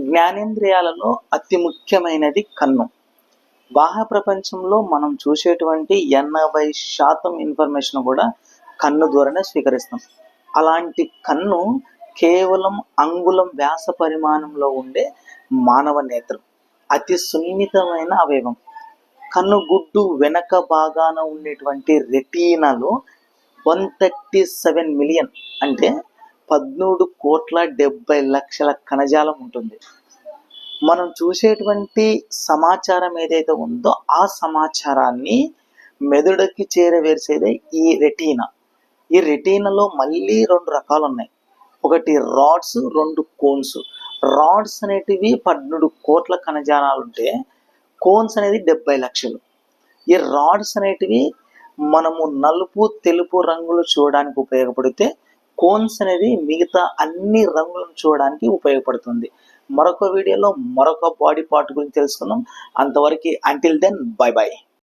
జ్ఞానేంద్రియాలలో అతి ముఖ్యమైనది కన్ను. బాహ్య ప్రపంచంలో మనం చూసేటువంటి 80% ఇన్ఫర్మేషన్ కూడా కన్ను ద్వారానే స్వీకరిస్తాం. అలాంటి కన్ను కేవలం అంగుళం వ్యాస పరిమాణంలో ఉండే మానవ నేత్రం. అతి సున్నితమైన అవయవం. కన్ను గుడ్డు వెనక భాగాన ఉండేటువంటి రెటీనాలో 137 మిలియన్ అంటే 13,70,00,000 కణజాలం ఉంటుంది. మనం చూసేటువంటి సమాచారం ఏదైతే ఉందో ఆ సమాచారాన్ని మెదడుకి చేరవేసేదే ఈ రెటీనా. ఈ రెటీనాలో మళ్ళీ 2 రకాలు ఉన్నాయి. ఒకటి రాడ్స్, 2 కోన్స్. రాడ్స్ అనేటివి 13 కోట్ల కణజాలాలు ఉంటే కోన్స్ అనేది 70 లక్షలు. ఈ రాడ్స్ అనేటివి మనము నలుపు తెలుపు రంగులు చూడడానికి ఉపయోగపడితే కోన్స్ అనేది మిగతా అన్ని రంగులను చూడడానికి ఉపయోగపడుతుంది. మరొక వీడియోలో మరొక బాడీ పార్ట్ గురించి తెలుసుకుందాం. అంతవరకు అంటిల్ దెన్ బై బై.